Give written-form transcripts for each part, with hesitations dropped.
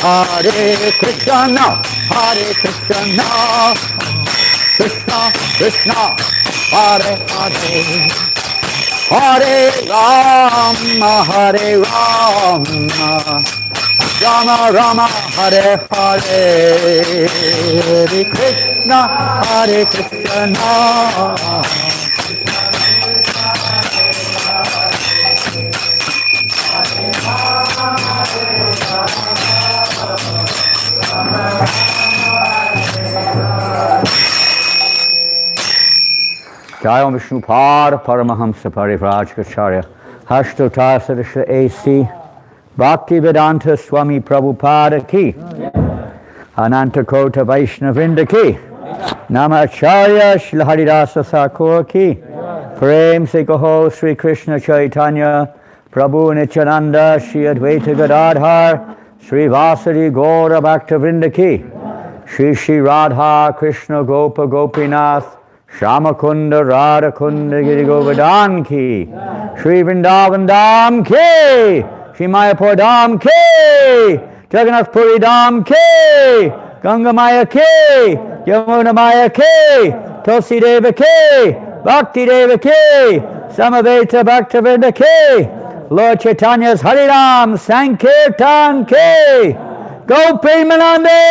Hare Krishna, Hare Krishna, Krishna Krishna, Hare Hare, Hare Rama, Hare Rama, Rama Rama, Hare Hare, Hare Krishna, Hare Krishna. Jai Vishnu Par Paramahamsa Parivrajacharya Hashtotar Sadasha A.C. Bhakti Vedanta Swami Prabhupada Ki Ananta Kota Vaishnavrinda Ki Namacharya Shri Haridasa Thakur Ki Prem Se Kaho Sri Krishna Chaitanya Prabhu Nityananda Shri Advaita Gadadhar Sri Vasari Gaura Bhaktavrinda Ki Shri Shri Radha Krishna Gopa Gopinath Shamakunda Radhakunda Giri Govardhan Ki Shri Vrindavan Dham Ki Shri Mayapur Dham Ki Jagannath Puri Dham Ki Ganga Maya Ki Yamuna Maya Ki Tulsi Deva Ki Bhakti Deva Ki Samaveta Bhaktavrinda Ki Lord Chaitanya's Hariram Sankirtan Ki Gopi Manande.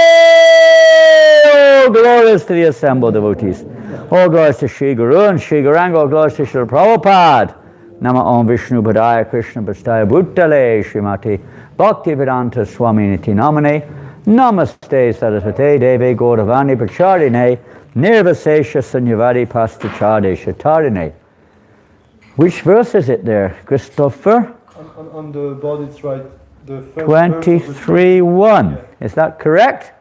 Oh, glorious to the assembled devotees. All glories to Shri Guru and Shri Gauranga, all glories to Shri Prabhupada. Nama Om Vishnu Padaya Krishna Pastaya Bhuttale Srimati Bhakti Vedanta Swami Niti Namane Namaste Saraswate Deve Gauravani Pacharine Nirvasesha Sanyavadi Pastachade Shatarine. Which verse is it there, Christopher? On the board it's right. The first 23:1. Is that correct?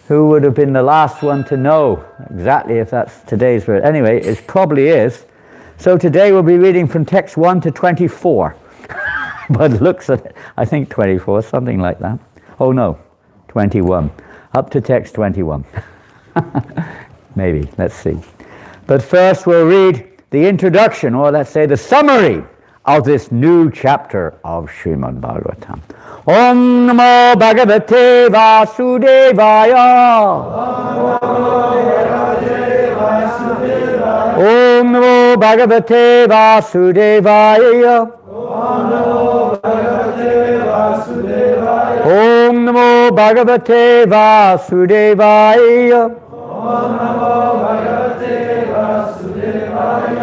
Who would have been the last one to know exactly if that's today's verse? Anyway, it probably is. So today we'll be reading from text 1 to 24. But looks at it, I think 24, something like that. Oh no, 21. Up to text 21. Maybe, let's see. But first we'll read the introduction, or let's say the summary of this new chapter of Srimad Bhagavatam. Om Namo Bhagavate Vasudevaya. Om Namo Bhagavate Vasudevaya. Om Namo Bhagavate Vasudevaya.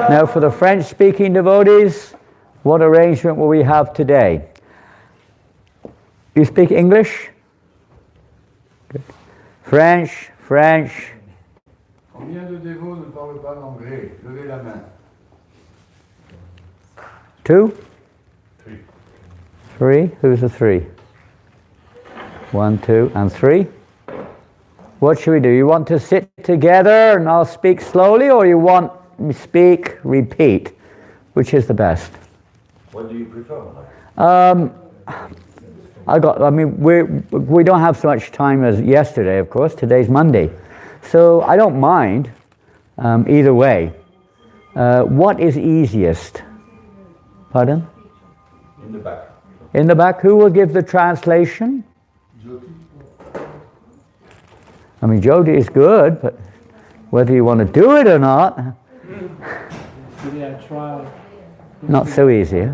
Now for the French-speaking devotees, what arrangement will we have today? You speak English? Good. French, French. Combien de dévots ne parlent pas l'anglais? Levez la main. 2? 3. 3? Who's the 3? 1, 2, and 3? What should we do? You want to sit together and I'll speak slowly, or you want me speak, repeat? Which is the best? What do you prefer? We don't have so much time as yesterday, of course. Today's Monday. So I don't mind either way. What is easiest? Pardon? In the back. In the back. Who will give the translation? Jyoti. I mean, Jyoti is good, but whether you want to do it or not, Yeah, try. not so easy. Huh?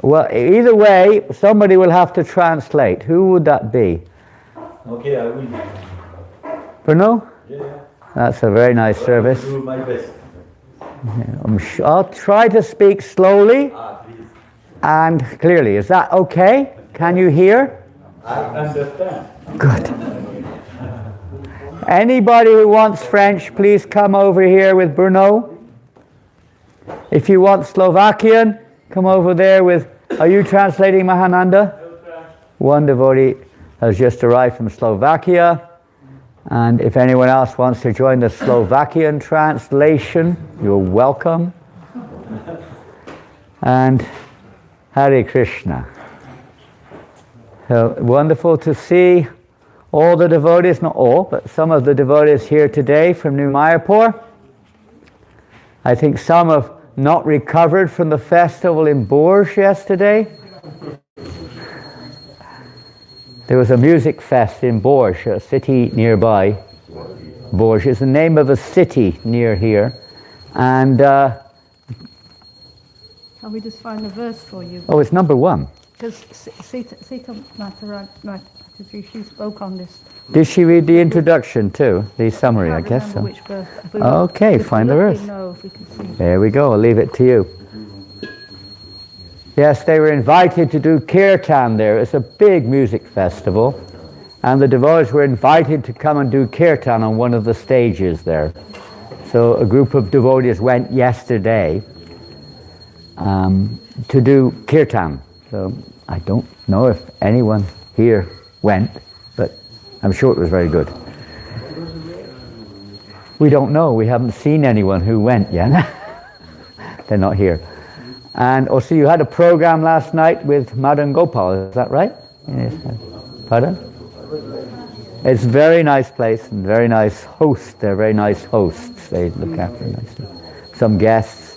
Well, either way, somebody will have to translate. Who would that be? Okay, I will. Bruno? Yeah. That's a very nice service. I will do my best. I'll try to speak slowly Please. and clearly. Is that okay? Can you hear? I understand. Good. Anybody who wants French, please come over here with Bruno. If you want Slovakian, come over there with... Are you translating, Mahananda? One devotee has just arrived from Slovakia. And if anyone else wants to join the Slovakian translation, you're welcome. And Hare Krishna. So wonderful to see all the devotees, not all, but some of the devotees here today from New Mayapur. I think some have not recovered from the festival in Bourges yesterday. There was a music fest in Bourges, a city nearby. Bourges is the name of a city near here. And, Can we just find the verse for you? oh, it's number 1. Because Sita Mataji, she spoke on this. Did she read the introduction too? The summary, I can't guess so. remember which verse. Okay, find the verse. No, if we can see. There we go, I'll leave it to you. Yes, they were invited to do kirtan there. It's a big music festival. And the devotees were invited to come and do kirtan on one of the stages there. So a group of devotees went yesterday to do kirtan. So I don't know if anyone here went, but I'm sure it was very good. We don't know. We haven't seen anyone who went yet. They're not here. And also you had a program last night with Madan Gopal, is that right? Yes. Pardon? It's a very nice place and very nice hosts. They're very nice hosts. They look after nicely. Some guests.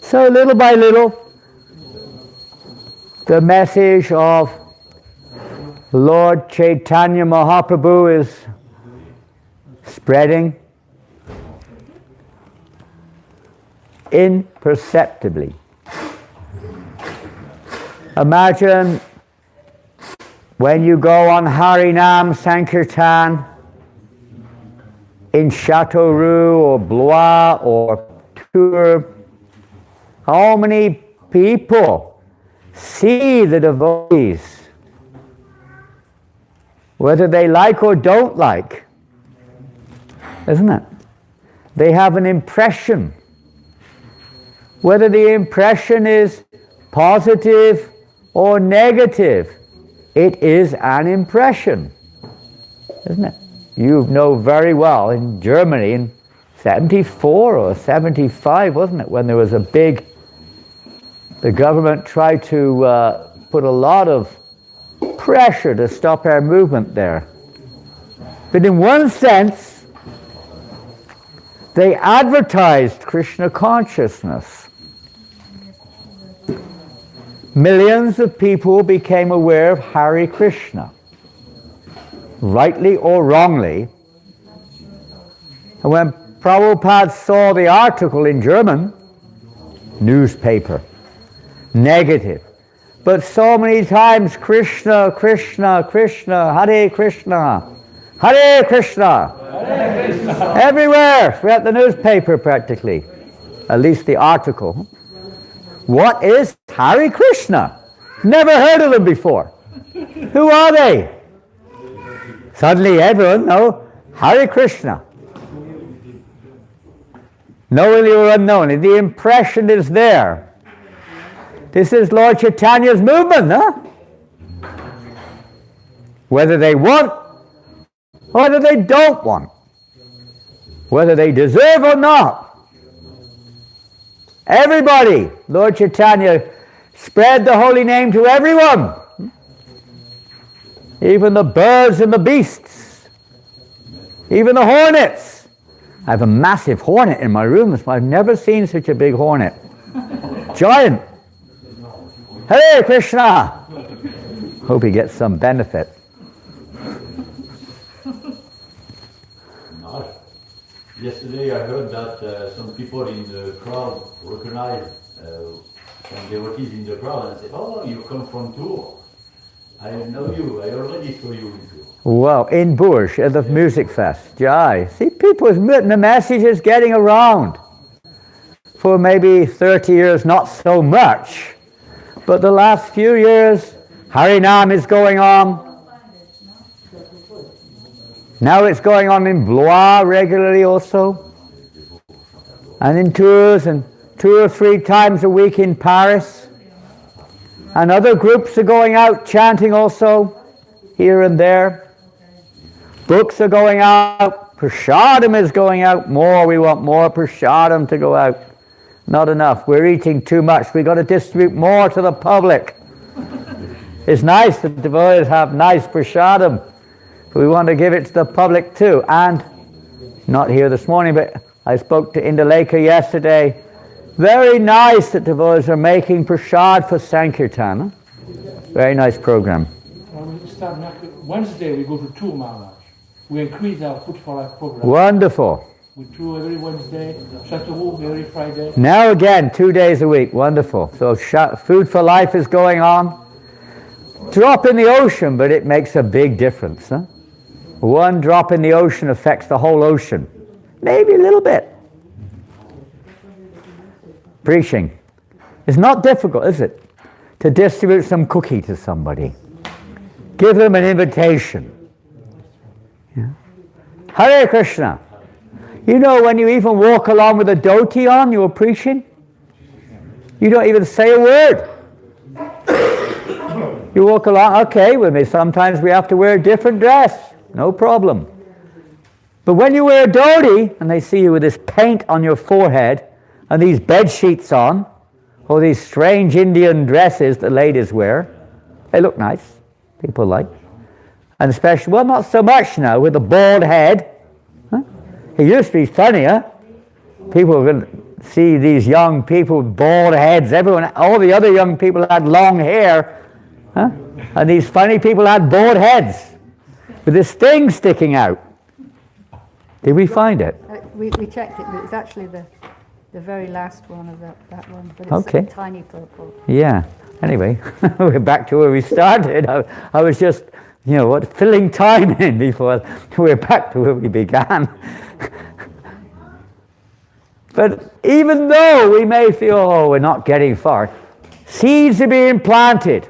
So little by little, the message of Lord Chaitanya Mahaprabhu is spreading imperceptibly. Imagine when you go on Harinam Sankirtan in Châteauroux or Blois or Tours, how many people see the devotees, whether they like or don't like, isn't it? They have an impression. Whether the impression is positive or negative, it is an impression, isn't it? You know very well in Germany in 74 or 75, wasn't it, when there was a big, the government tried to put a lot of pressure to stop our movement there. But in one sense, they advertised Krishna consciousness. Millions of people became aware of Hare Krishna, rightly or wrongly. And when Prabhupada saw the article in German, newspaper, negative, but so many times Krishna, Krishna, Krishna, Hare Krishna, Hare Krishna, Hare Krishna. Everywhere, throughout the newspaper practically, at least the article. What is Hare Krishna? Never heard of them before. Who are they? Suddenly everyone knows Hare Krishna. Knowingly or unknowingly, the impression is there. This is Lord Chaitanya's movement, huh? Whether they want or whether they don't want. Whether they deserve or not. Everybody, Lord Chaitanya spread the holy name to everyone. Even the birds and the beasts. Even the hornets. I have a massive hornet in my room. I've never seen such a big hornet. Giant. Hare Krishna. Hope he gets some benefit. Yesterday I heard that some people in the crowd recognized some devotees in the crowd and said, "Oh, you come from Tours. I know you. I already saw you in Tours." Wow, in Bourges at the music fest. Jai. See, the message is getting around. For maybe 30 years, not so much. But the last few years, Harinam is going on. Now it's going on in Blois regularly also. And in Tours, and 2 or 3 times a week in Paris. And other groups are going out chanting also, here and there. Books are going out. Prasadam is going out more. We want more prasadam to go out. Not enough. We're eating too much. We've got to distribute more to the public. It's nice that the devotees have nice prasadam. We want to give it to the public too. And, not here this morning, but I spoke to Indaleka yesterday. Very nice that devotees are making prasad for Sankirtan. Very nice program. start Wednesday, we go to tour Maharaj. We increase our Food for Life program. Wonderful. We tour every Wednesday, Chateauroux every Friday. Now again, 2 days a week. Wonderful. So Food for Life is going on. Drop in the ocean, but it makes a big difference. Huh? One drop in the ocean affects the whole ocean. Maybe a little bit. Preaching. It's not difficult, is it? To distribute some cookie to somebody. Give them an invitation. Yeah. Hare Krishna. You know, when you even walk along with a dhoti on, you're preaching, you don't even say a word. You walk along, okay, with me, sometimes we have to wear a different dress, no problem. But when you wear a dhoti, and they see you with this paint on your forehead, and these bed sheets on, or these strange Indian dresses that ladies wear, they look nice, people like. And especially, well, not so much now, with the bald head. Huh? It used to be funny, huh? People would see these young people with bald heads. All the other young people had long hair. Huh? And these funny people had bald heads with this thing sticking out. Did we find it? We checked it, but it's actually the very last one of that one. But it's Okay. tiny purple. Yeah. Anyway, we're back to where we started. I was just, filling time in before we're back to where we began. But even though we may feel, we're not getting far, seeds are being planted.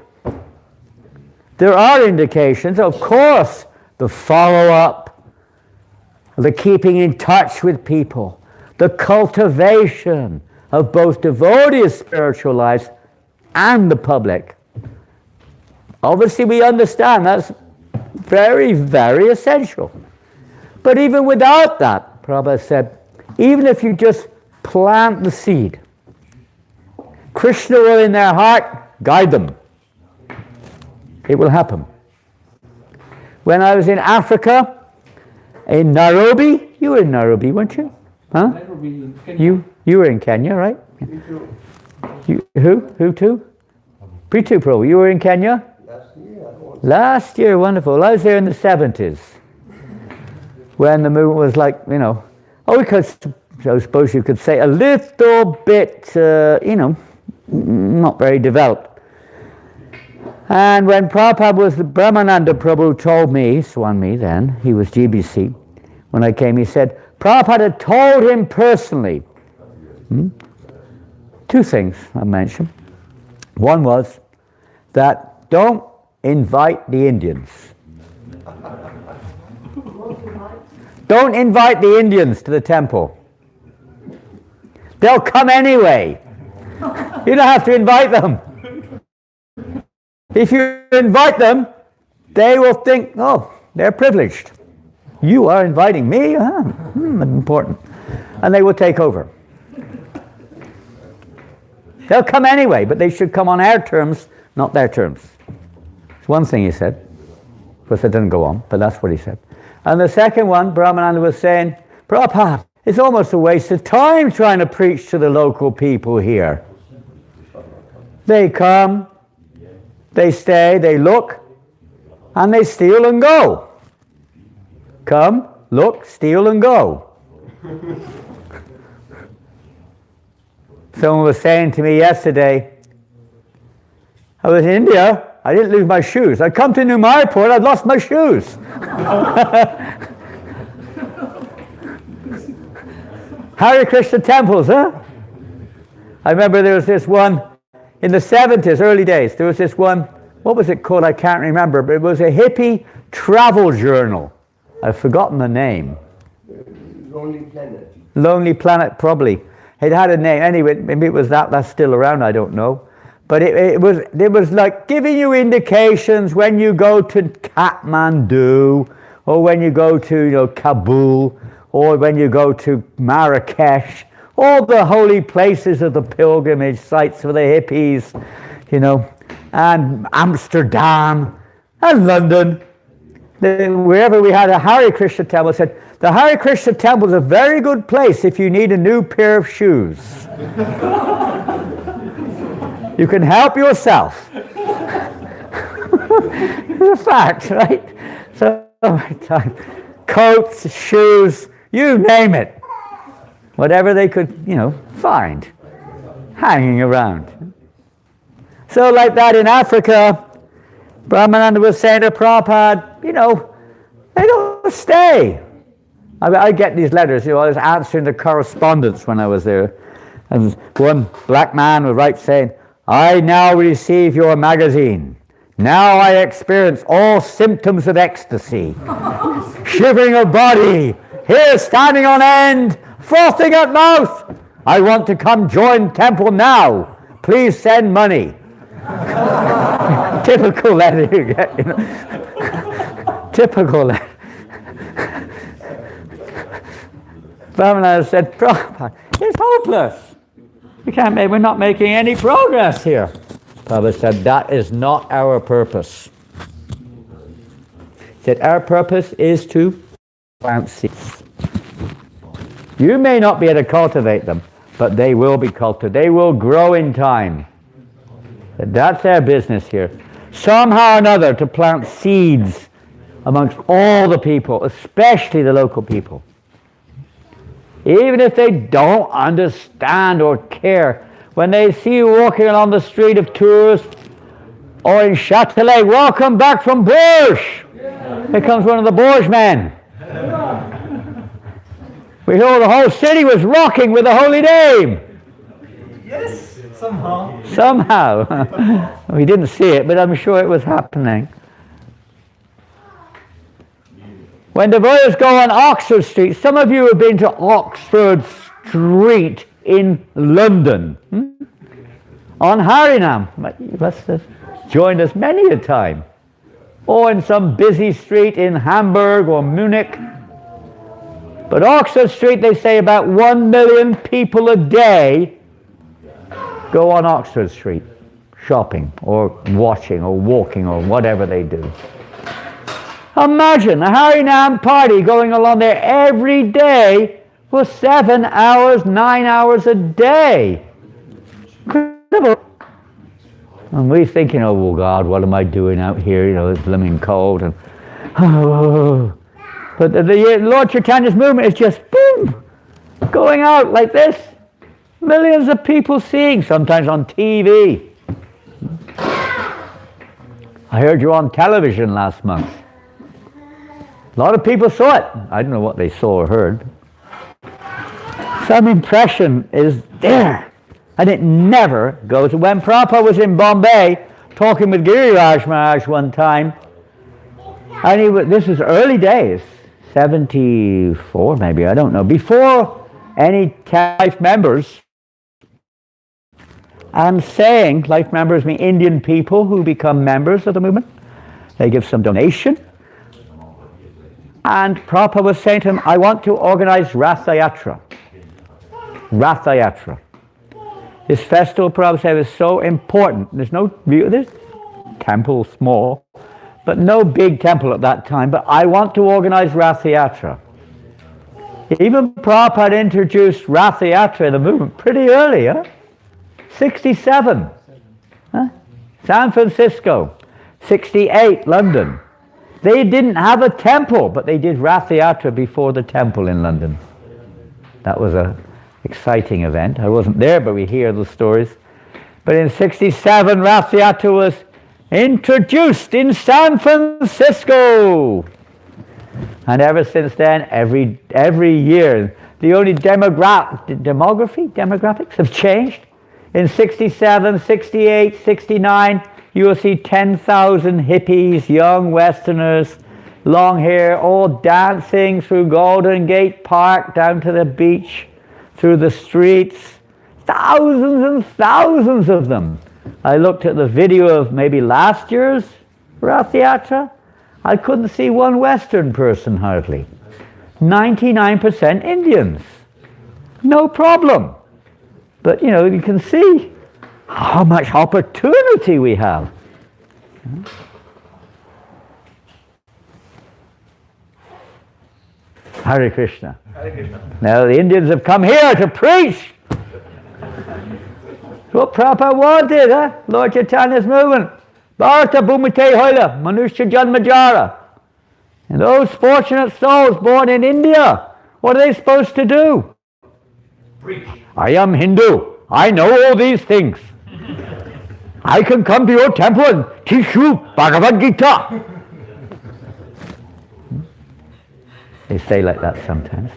There are indications, of course, the follow-up, the keeping in touch with people, the cultivation of both devotees' spiritual lives and the public. Obviously, we understand that's very, very essential. But even without that, Prabhupada said, even if you just plant the seed, Krishna will in their heart guide them. It will happen. When I was in Africa, in Nairobi, you were in Nairobi, weren't you? Huh? Nairobi in Kenya. You were in Kenya, right? Who too? Pritu Prabhu, you were in Kenya? Last year, wonderful. Well, I was there in the 70s. When the movement was like, I suppose you could say a little bit, not very developed. And when Prabhupada was, the Brahmananda Prabhu told me, Swami then, he was GBC, when I came, he said, Prabhupada had told him personally, two things I mentioned. One was that don't invite the Indians. Don't invite the Indians to the temple. They'll come anyway. You don't have to invite them. If you invite them, they will think, they're privileged. You are inviting me? Important. And they will take over. They'll come anyway, but they should come on our terms, not their terms. It's one thing he said. Of course, it didn't go on, but that's what he said. And the second one, Brahmananda was saying, Prabhupada, it's almost a waste of time trying to preach to the local people here. They come, they stay, they look, and they steal and go. Come, look, steal and go. Someone was saying to me yesterday, I was in India, I didn't lose my shoes. I'd come to New Mayapur, I'd lost my shoes. Hare Krishna temples, huh? I remember there was this one in the 70s, early days, there was this one, what was it called? I can't remember, but it was a hippie travel journal. I've forgotten the name. Lonely Planet. Lonely Planet, probably. It had a name. Anyway, maybe it was that's still around, I don't know. But it was like giving you indications when you go to Kathmandu, or when you go to Kabul, or when you go to Marrakesh, all the holy places of the pilgrimage sites for the hippies, and Amsterdam, and London. Wherever we had a Hare Krishna temple, said, the Hare Krishna temple is a very good place if you need a new pair of shoes. You can help yourself. It's a fact, right? So, coats, shoes, you name it. Whatever they could, find, hanging around. So like that in Africa, Brahmananda was saying to Prabhupada, they don't stay. I get these letters, I was answering the correspondence when I was there. And one black man would write saying, I now receive your magazine. Now I experience all symptoms of ecstasy. Shivering of body, hair standing on end, frothing at mouth. I want to come join temple now. Please send money. Typical letter you get, Typical letter. Brahmana said, Prabhupada, it's hopeless. We're not making any progress here. Prabhupada said, that is not our purpose. He said, our purpose is to plant seeds. You may not be able to cultivate them, but they will be cultivated. They will grow in time. That's our business here. Somehow or another to plant seeds amongst all the people, especially the local people. Even if they don't understand or care, when they see you walking along the street of Tours or in Châtelet, welcome back from Bourges. Here comes one of the Bourges men. We hear the whole city was rocking with the holy name. Yes, somehow. Somehow. We didn't see it, but I'm sure it was happening. When devotees go on Oxford Street, some of you have been to Oxford Street in London. On Harinam. You must have joined us many a time. Or in some busy street in Hamburg or Munich. But Oxford Street, they say about 1 million people a day go on Oxford Street, shopping or watching or walking or whatever they do. Imagine a Harinam party going along there every day for 7 hours, 9 hours a day. Incredible. And we're thinking, oh God, what am I doing out here? It's blooming cold. And but the Lord Chaitanya's movement is just boom, going out like this. Millions of people seeing, sometimes on TV. I heard you on television last month. A lot of people saw it. I don't know what they saw or heard. Some impression is there. And it never goes. When Prabhupada was in Bombay, talking with Giriraj Maharaj one time, and this was early days, 74 maybe, I don't know, before any life members. I'm saying life members mean Indian people who become members of the movement. They give some donation. And Prabhupada was saying to him, I want to organize Ratha Yatra. Ratha Yatra. This festival, Prabhupada said, is so important. There's temple small, but no big temple at that time. But I want to organize Ratha Yatra. Even Prabhupada introduced Ratha Yatra in the movement pretty early, huh? 67. Huh? San Francisco. 68, London. They didn't have a temple, but they did Ratha Yatra before the temple in London. That was an exciting event. I wasn't there, but we hear the stories. But in 67, Ratha Yatra was introduced in San Francisco. And ever since then, every year, the only demographics have changed. In 67, 68, 69, you will see 10,000 hippies, young Westerners, long hair, all dancing through Golden Gate Park, down to the beach, through the streets. Thousands and thousands of them. I looked at the video of maybe last year's Rath Yatra. I couldn't see one Western person hardly. 99% Indians. No problem. But, you can see how much opportunity we have. Hare Krishna. Hare Krishna. Now the Indians have come here to preach. What Prabhupada wanted, Lord Chaitanya's movement. Bharata Bhumite Hoila, Manusha Janmajara. And those fortunate souls born in India, what are they supposed to do? Preach. I am Hindu. I know all these things. I can come to your temple and teach you Bhagavad Gita. They say like that sometimes.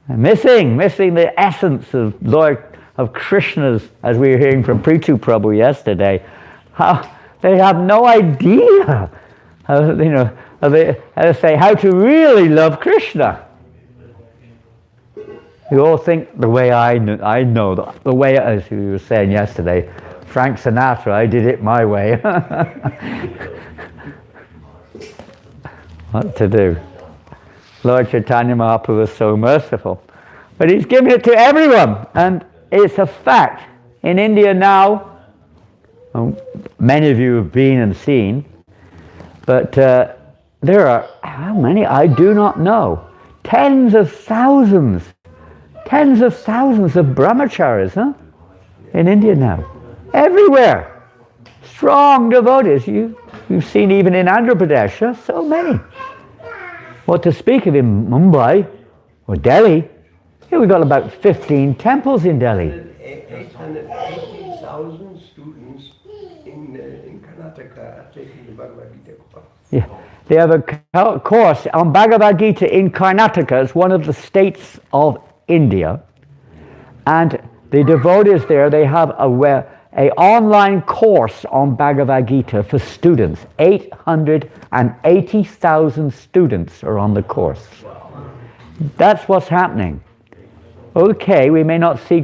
Missing the essence of Krishna's, as we were hearing from Prithu Prabhu yesterday. How they have no idea how to really love Krishna. You all think the way I know, the way, as you were saying yesterday, Frank Sinatra, I did it my way. What to do? Lord Chaitanya Mahaprabhu is so merciful. But he's giving it to everyone. And it's a fact. In India now, many of you have been and seen, but there are, how many? I do not know. Tens of thousands of brahmacharis, in India now. Everywhere. Strong devotees. You've seen even in Andhra Pradesh, so many. What to speak of in Mumbai or Delhi? Here we've got about 15 temples in Delhi. 880,000 students in Karnataka are taking the Bhagavad Gita course. Yeah, they have a course on Bhagavad Gita in Karnataka. It's one of the states of India. And the devotees there, they have a online course on Bhagavad Gita for students. 880,000 students are on the course. That's what's happening. Okay, we may not see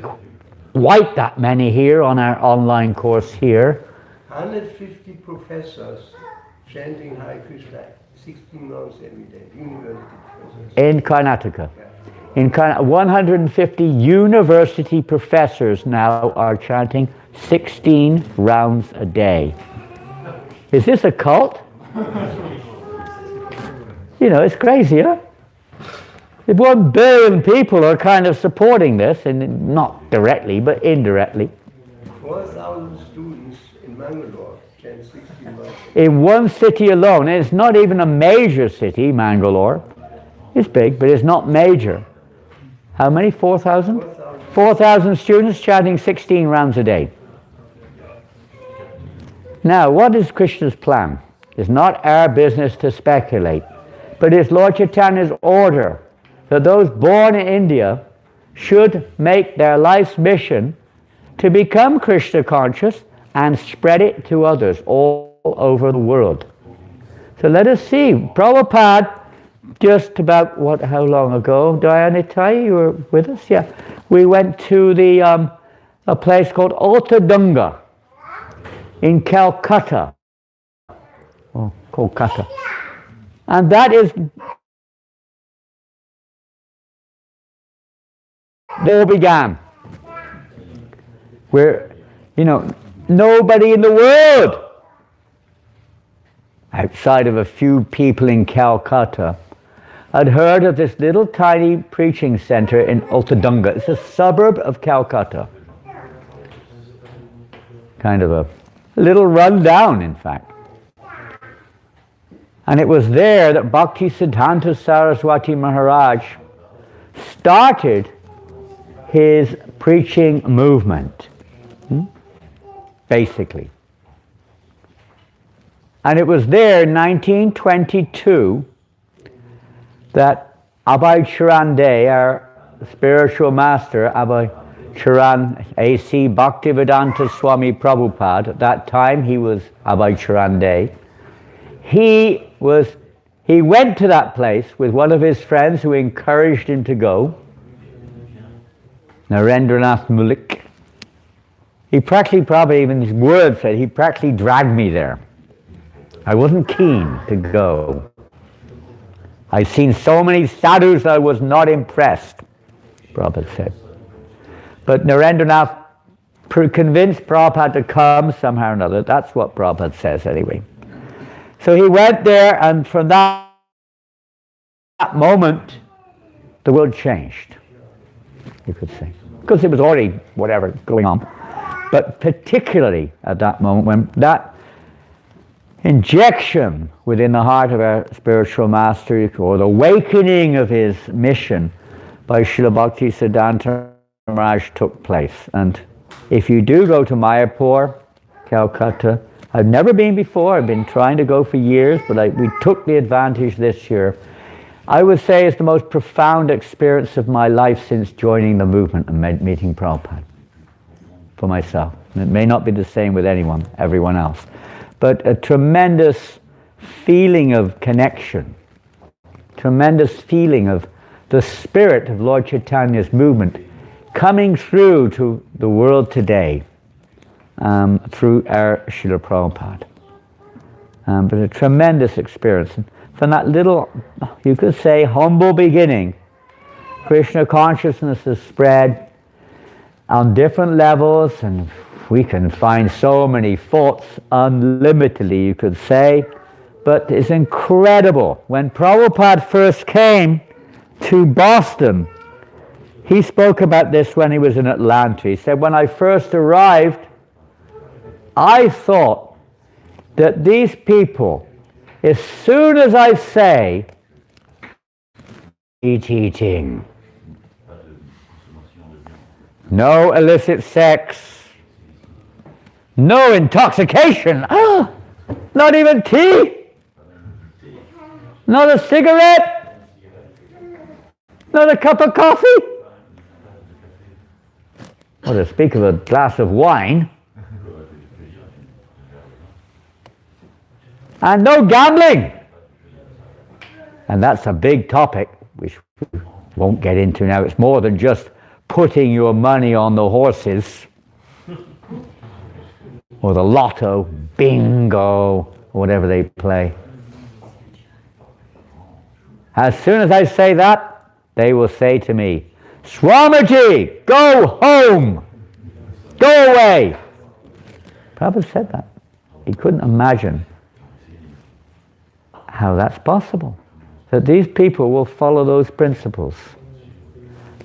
quite that many here on our online course here. 150 professors chanting Hare Krishna 16 months every day, university professors. In Karnataka. 150 university professors now are chanting 16 rounds a day. Is this a cult? It's crazy, huh? If 1 billion people are kind of supporting this, and not directly, but indirectly. 4,000 students in Mangalore chant 16 months. In one city alone, and it's not even a major city, Mangalore. It's big, but it's not major. How many? 4,000? 4,000 students chanting 16 rounds a day. Now, what is Krishna's plan? It's not our business to speculate, but it's Lord Chaitanya's order that those born in India should make their life's mission to become Krishna conscious and spread it to others all over the world. So let us see. Prabhupada, just about how long ago, Dayanitai, you were with us? Yeah. We went to a place called Ottadunga in Calcutta. Oh, Kolkata. And that is where it all began. Where, nobody in the world, outside of a few people in Calcutta, had heard of this little tiny preaching center in Ottadunga. It's a suburb of Calcutta. Kind of a little rundown, in fact. And it was there that Bhakti Siddhanta Saraswati Maharaj started his preaching movement, basically. And it was there in 1922 that Abhay Charan Dey, our spiritual master, Abhay Charan A.C. Bhaktivedanta Swami Prabhupada, at that time he was Abhay Charan Dey, he went to that place with one of his friends who encouraged him to go, Narendranath Mulik. He practically, probably even his words said, he practically dragged me there. I wasn't keen to go. I've seen so many sadhus I was not impressed, Prabhupada said. But Narendranath convinced Prabhupada to come somehow or another. That's what Prabhupada says anyway. So he went there, and from that moment, the world changed, you could say. Because it was already, whatever, going on. But particularly at that moment when that injection within the heart of our spiritual master, or the awakening of his mission by Srila Bhakti Siddhanta Maharaj took place. And if you do go to Mayapur, Calcutta, I've never been before, I've been trying to go for years, but we took the advantage this year. I would say it's the most profound experience of my life since joining the movement and meeting Prabhupada, for myself. And it may not be the same with everyone else. But a tremendous feeling of connection, tremendous feeling of the spirit of Lord Chaitanya's movement coming through to the world today through our Srila Prabhupada. But a tremendous experience. And from that little, you could say, humble beginning, Krishna consciousness has spread on different levels, and we can find so many faults unlimitedly, you could say, but it's incredible. When Prabhupada first came to Boston, he spoke about this when he was in Atlanta. He said, when I first arrived, I thought that these people, as soon as I say, eating, no illicit sex, no intoxication, not even tea, not a cigarette, not a cup of coffee, or to speak of a glass of wine, and no gambling. And that's a big topic, which we won't get into now. It's more than just putting your money on the horses, or the lotto, bingo, or whatever they play. As soon as I say that, they will say to me, Swamiji, go home, go away. Prabhupada said that. He couldn't imagine how that's possible, that these people will follow those principles.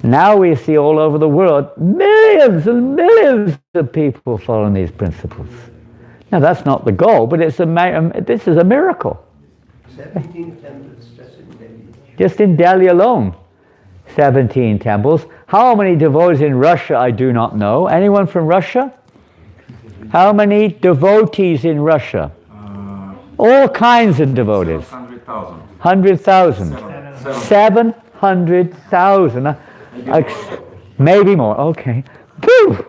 Now we see all over the world millions and millions of people following these principles. Now that's not the goal, but this is a miracle. 17 temples just in Delhi. Just in Delhi alone, 17 temples. How many devotees in Russia, I do not know. Anyone from Russia? How many devotees in Russia? All kinds of devotees. 100,000. 100,000. 700,000. Maybe more. Okay. Pooh!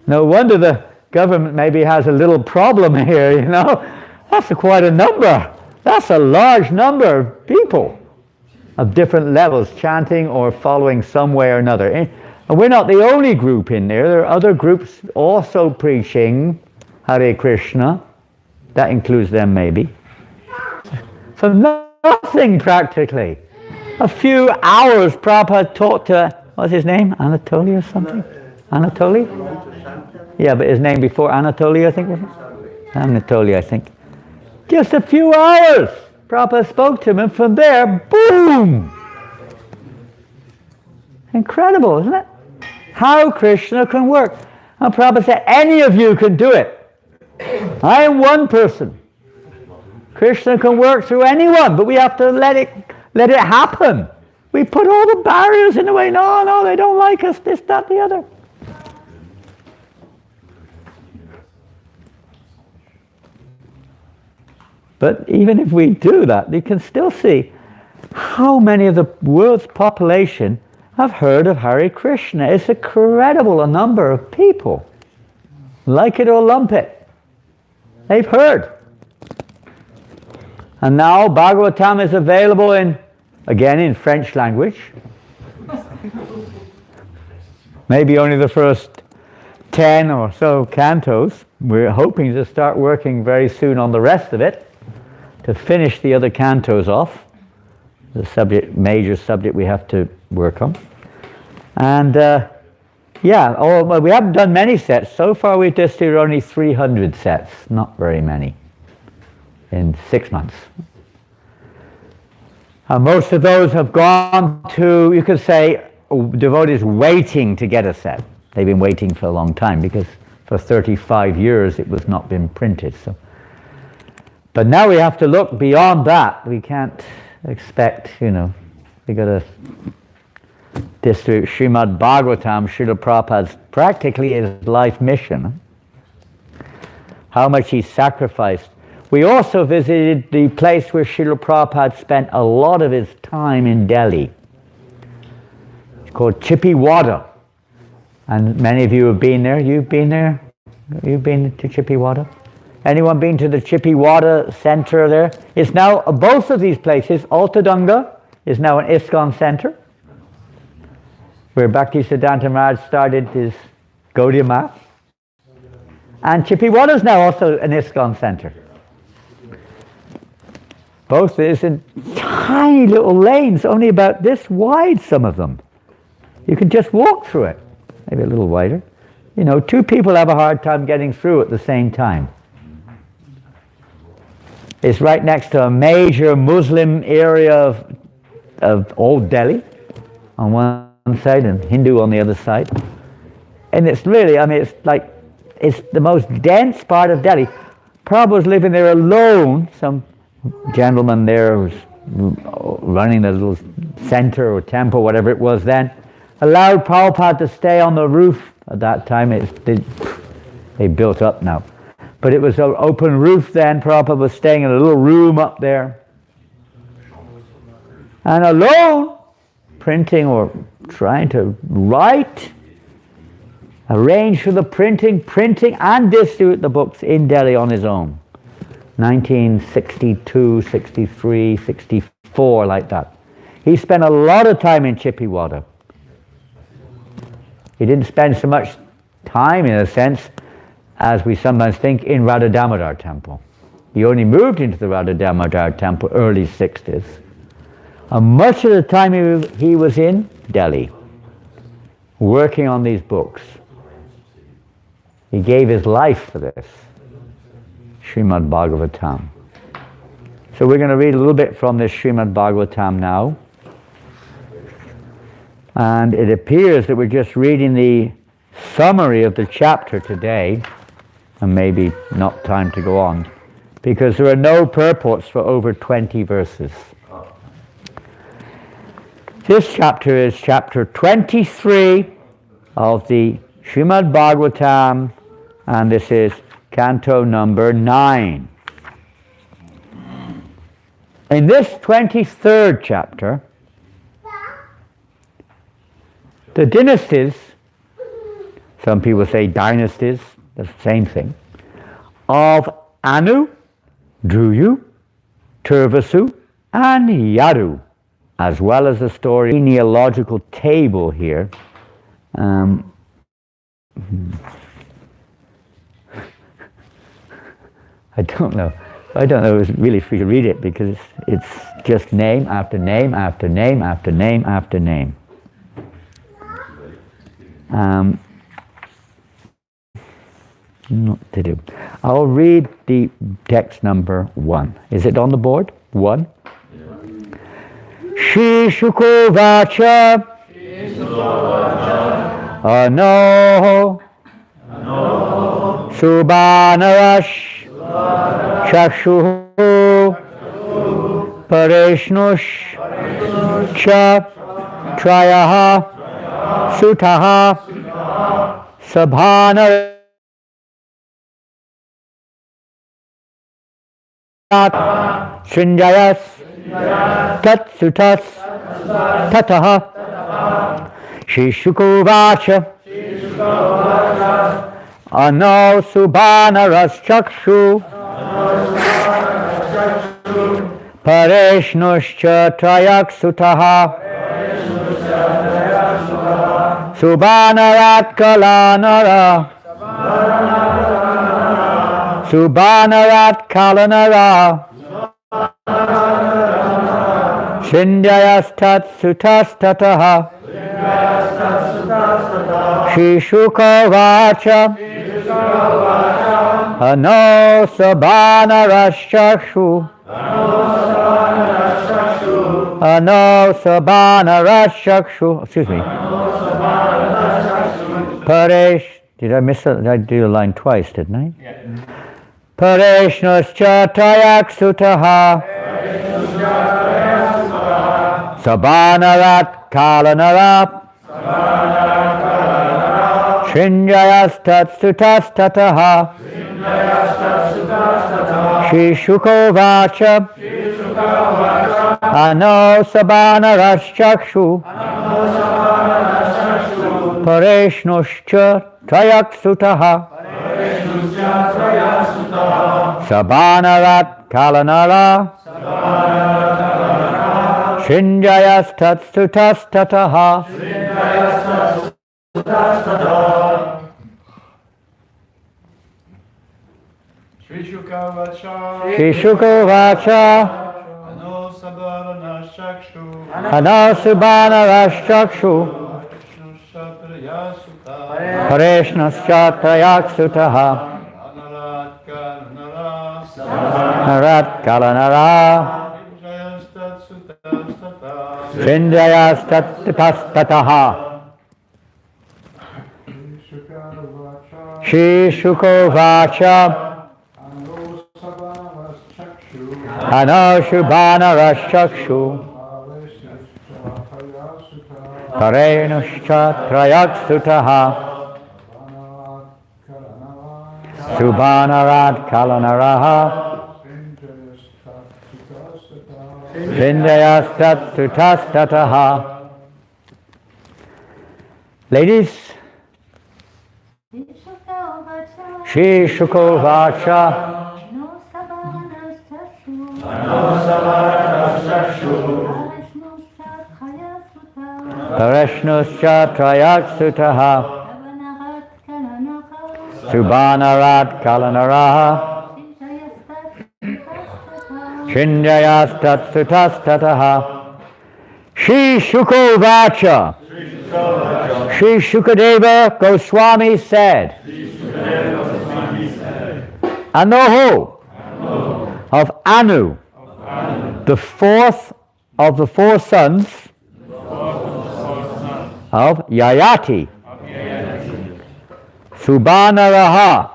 No wonder the government maybe has a little problem here, you know. That's quite a number. That's a large number of people of different levels chanting or following some way or another. And we're not the only group in there. There are other groups also preaching Hare Krishna. That includes them maybe. So nothing practically. A few hours Prabhupada taught to, what's his name? Anatoly or something? Anatoly? Yeah, but his name before Anatoly, I think was it? Anatoly, I think. Just a few hours. Prabhupada spoke to him, and from there, boom! Incredible, isn't it? How Krishna can work. And Prabhupada said, any of you can do it. I am one person. Krishna can work through anyone, but we have to let it happen. We put all the barriers in the way. No, they don't like us, this, that, the other. But even if we do that, you can still see how many of the world's population have heard of Hare Krishna. It's incredible a number of people. Like it or lump it. They've heard. And now Bhagavatam is available again in French language. Maybe only the first 10 or so cantos. We're hoping to start working very soon on the rest of it, to finish the other cantos off. The major subject we have to work on. And we haven't done many sets. So far we've just did only 300 sets, not very many, in 6 months. Most of those have gone to, you could say, devotees waiting to get a set. They've been waiting for a long time because for 35 years it was not been printed. So, but now we have to look beyond that. We can't expect, we got to distribute Srimad Bhagavatam, Srila Prabhupada's practically his life mission. How much he sacrificed. We also visited the place where Srila Prabhupada spent a lot of his time in Delhi. It's called Chippywada. And many of you have been there. You've been there? You've been to Chippywada? Anyone been to the Chippywada center there? It's now, both of these places, Altadanga is now an ISKCON center, where Bhaktisiddhanta Maharaj started his Gaudiya Math. And Chippywada is now also an ISKCON center. Both is in tiny little lanes, only about this wide, some of them. You can just walk through it, maybe a little wider. Two people have a hard time getting through at the same time. It's right next to a major Muslim area of old Delhi on one side and Hindu on the other side. And it's really, it's the most dense part of Delhi. Prabhupada was living there alone. Some gentleman there was running the little center or temple, whatever it was then, allowed Prabhupada to stay on the roof. At that time, they built up now. But it was an open roof then. Prabhupada was staying in a little room up there. And alone, printing or trying to write, arrange for the printing and distribute the books in Delhi on his own. 1962, 63, 64, like that. He spent a lot of time in Chippywada. He didn't spend so much time, in a sense, as we sometimes think, in Radha Damodar temple. He only moved into the Radha Damodar temple early 60s. And much of the time he was in Delhi, working on these books. He gave his life for this. Srimad Bhagavatam. So we're going to read a little bit from this Srimad Bhagavatam now. And it appears that we're just reading the summary of the chapter today, and maybe not time to go on, because there are no purports for over 20 verses. This chapter is chapter 23 of the Srimad Bhagavatam, and this is canto number 9. In this 23rd chapter, the dynasties, some people say dynasties, the same thing, of Anu, Druyu, Turvasu, and Yadu, as well as the story genealogical table here. I don't know if it's really free to read it, because it's just name after name after name after name after name. What to do? I'll read the text number 1. Is it on the board? 1. Shri Shuko Vacha Ano Subhanarash Chakshu Pareshnush Cha Trayaha Sutaha Sabhana Srinjayas Tat Sutas Tataha Shishuko Vacha Ano Subhanaras Chakshu Pareshnushcha Trayak Sutaha Subhanarat Kalanara Subhanarat Kalanara Sindhyayas Tat Sutas Tataha Shishuka Vacha Ano Subhanaras Chakshu Ano sabana rashakshu. Excuse me. Paresh. Did I miss it? I did a line twice, didn't I? Yeah. Pareshnoscha trayak sutaha. Sabanarat kalanarat. Shinjayastat sutastataha. Shishuko vacha. Ano sabanaraschakshu. Pareshnoscha trayak sutaha. Sabanarat kalanara. Shinjayastat sutastataha. Shishuko vacha. Ano sabanaraschakshu. Pareshnoscha trayak sutaha. Narat kalanara. Shinjayastat sutastataha. Shishuko vacha. Ano shubhanaraschakshu. Parenuscha trayak sutaha. Subhanarat kalanaraha. Vindayastat sutastataha. Ladies, Shri Shuko Vacha. Pareshnuscha trayak sutaha. Subhanarat kalanaraha. Shinjayastat sutastataha. Shri Shuko Vacha. Shri Shukadeva Goswami said, Anoho of Anu, the fourth of the four sons of Yayati, Subhanaraha,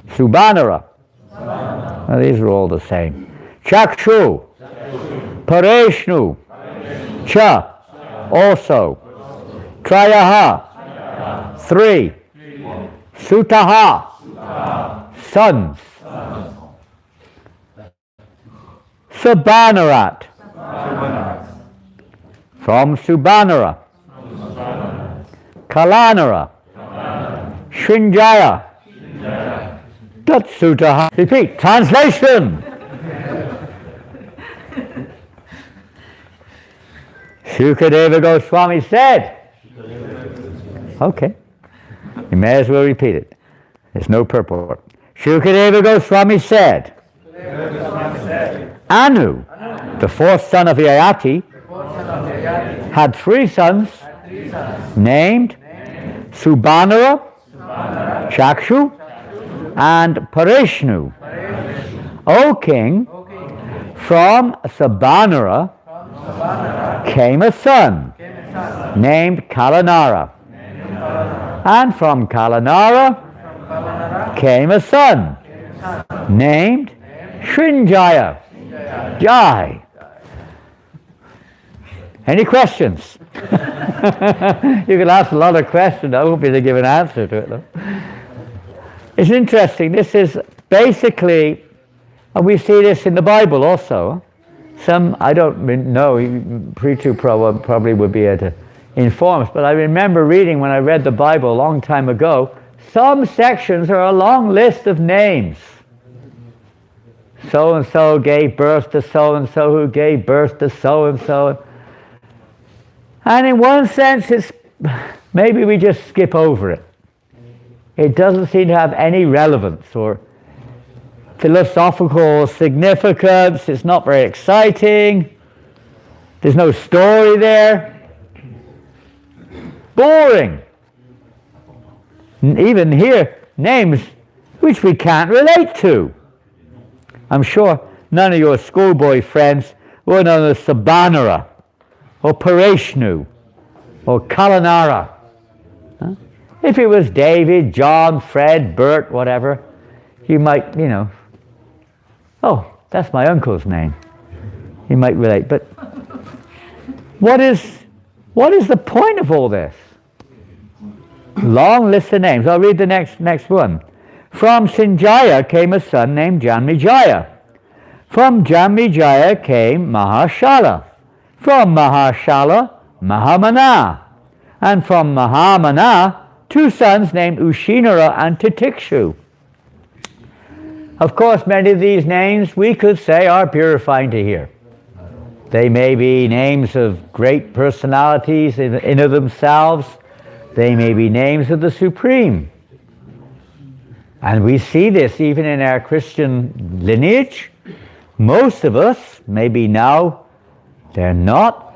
Subhanara. Now these are all the same. Chakshu, Pareshnu, Cha, also. Trayaha, three. Sutaha, sons. Subhanarat, from Subhanara. Kalanara, Shinjaya, Tatsutaha. Repeat, translation. Shukadeva Goswami said. Okay. You may as well repeat it. There's no purport. Shukadeva Goswami said. Anu, the fourth son of Yayati, had three sons named Subhanara, Chakshu, and Pareshnu. O king, from Subhanara came a son named Kalanara. And from Kalanara came a son named Srinjaya. Jai. Any questions? You can ask a lot of questions. I hope you give an answer to it, though. It's interesting. This is basically, and we see this in the Bible also. Some, I don't know, Preacher probably would be able to inform us, but I remember reading when I read the Bible a long time ago, some sections are a long list of names. So-and-so gave birth to so-and-so who gave birth to so-and-so. And in one sense, it's maybe we just skip over it. It doesn't seem to have any relevance or philosophical significance. It's not very exciting. There's no story there. Boring. Even here, names which we can't relate to. I'm sure none of your schoolboy friends or another Sabanara, or Pareshnu, or Kalanara. Huh? If it was David, John, Fred, Bert, whatever, you might, oh, that's my uncle's name. You might relate. But what is the point of all this? Long list of names. I'll read the next one. From Sinjaya came a son named Janmejaya. From Janmejaya came Mahashala. From Mahashala, Mahamana. And from Mahamana, 2 sons named Ushinara and Titikshu. Of course, many of these names we could say are purifying to hear. They may be names of great personalities in of themselves. They may be names of the Supreme. And we see this even in our Christian lineage. Most of us, maybe now, they're not.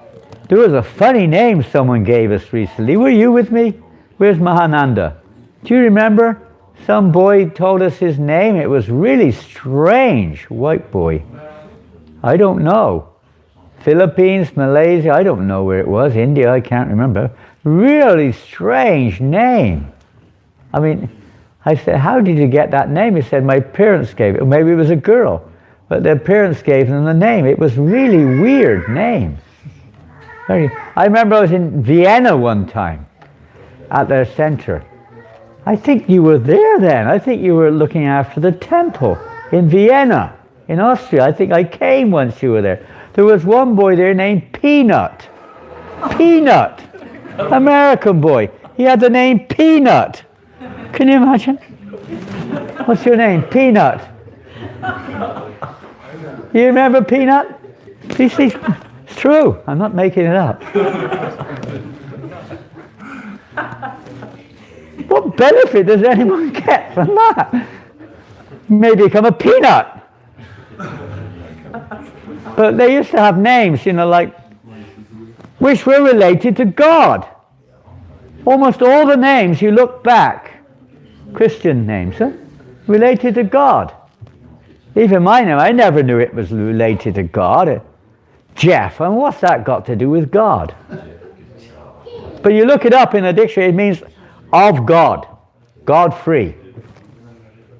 There was a funny name someone gave us recently. Were you with me? Where's Mahananda? Do you remember? Some boy told us his name. It was really strange. White boy. I don't know. Philippines, Malaysia, I don't know where it was. India, I can't remember. Really strange name. I mean, I said, how did you get that name? He said, my parents gave it. Or maybe it was a girl. But their parents gave them the name. It was really weird name. I remember I was in Vienna one time at their center. I think you were there then. I think you were looking after the temple in Vienna, in Austria. I think I came once you were there. There was one boy there named Peanut. Peanut. American boy. He had the name Peanut. Can you imagine? What's your name? Peanut. You remember Peanut? It's true. I'm not making it up. What benefit does anyone get from that? May become a peanut. But they used to have names, like, which were related to God. Almost all the names, you look back, Christian names, related to God. Even my name, I never knew it was related to God. Jeff, and what's that got to do with God? But you look it up in a dictionary, it means of God. God-free.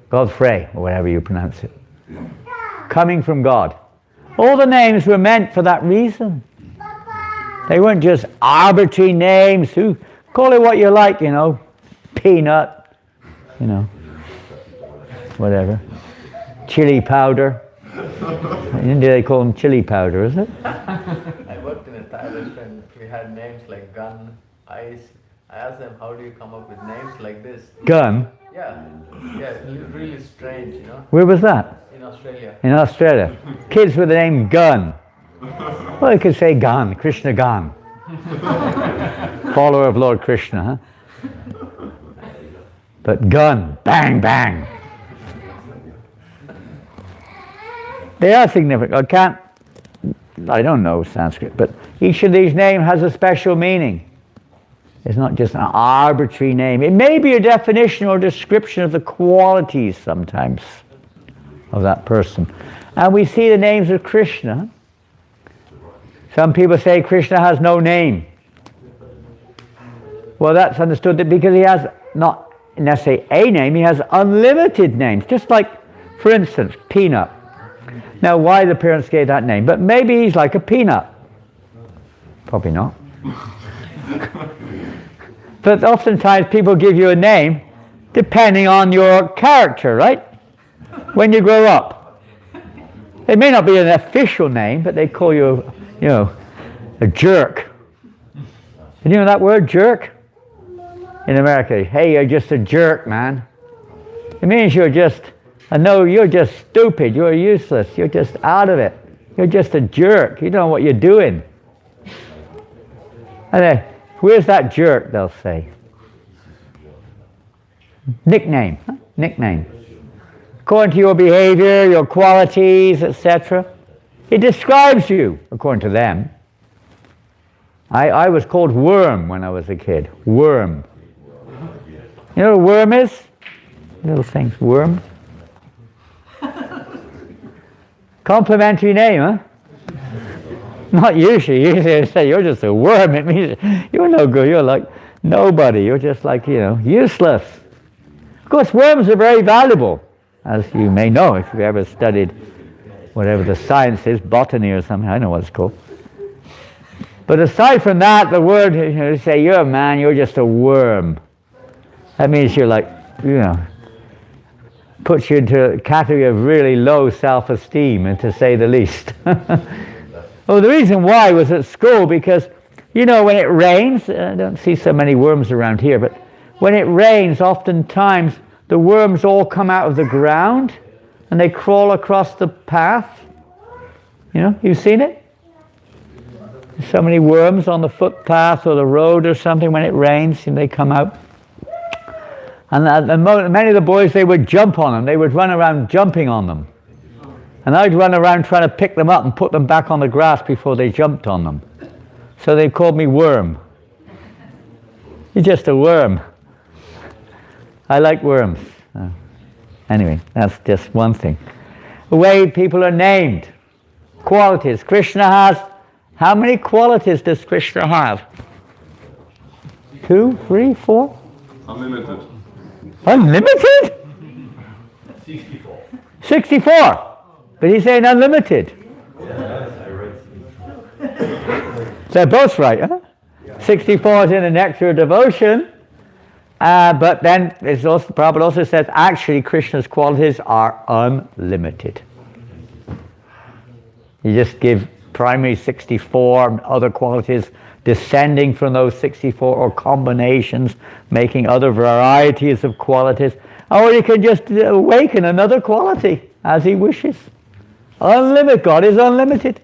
God-free, or whatever you pronounce it. Coming from God. All the names were meant for that reason. They weren't just arbitrary names. Call it what you like, Peanut, whatever. Chili powder. In India they call them chili powder, is it? I worked in a Thai restaurant. We had names like Gun, Ice. I asked them, how do you come up with names like this? Gun? Yeah, really strange, Where was that? In Australia. In Australia. Kids with the name Gun. Well, they could say Gan, Krishna Gan. Follower of Lord Krishna, huh? But Gun, bang, bang. They are significant. I don't know Sanskrit, but each of these names has a special meaning. It's not just an arbitrary name. It may be a definition or description of the qualities sometimes of that person. And we see the names of Krishna. Some people say Krishna has no name. Well, that's understood that because he has not necessarily a name, he has unlimited names. Just like, for instance, Peanut. Now, why the parents gave that name? But maybe he's like a peanut. Probably not. But oftentimes people give you a name depending on your character, right? When you grow up. It may not be an official name, but they call you, a jerk. And you know that word, jerk? In America, hey, you're just a jerk, man. It means you're just stupid, you're useless, you're just out of it. You're just a jerk, you don't know what you're doing. And then, where's that jerk, they'll say. Nickname, huh? Nickname. According to your behavior, your qualities, etc. It describes you, according to them. I was called Worm when I was a kid. Worm. You know what a worm is? Little things, worm. Complimentary name, huh? Not usually. Usually they say you're just a worm. It means you're no good. You're like nobody. You're just like, useless. Of course, worms are very valuable, as you may know if you've ever studied whatever the science is, botany or something. I know what it's called. But aside from that, the word, they say you're a man, you're just a worm. That means you're like, puts you into a category of really low self-esteem, and to say the least. Well, the reason why was at school because, when it rains, I don't see so many worms around here, but when it rains, oftentimes the worms all come out of the ground and they crawl across the path. You've seen it? There's so many worms on the footpath or the road or something when it rains, and they come out. And many of the boys, they would jump on them. They would run around jumping on them. And I'd run around trying to pick them up and put them back on the grass before they jumped on them. So they called me Worm. You're just a worm. I like worms. Anyway, that's just one thing. The way people are named. Qualities. Krishna has, how many qualities does Krishna have? 2, 3, 4? Unlimited. Unlimited? 64. 64. But he's saying unlimited. They're both right, huh? 64 is in the nectar of devotion. But then it's also, Prabhupada also says actually Krishna's qualities are unlimited. You just give primary 64, other qualities descending from those 64, or combinations, making other varieties of qualities. Or you can just awaken another quality as he wishes. Unlimited. God is unlimited.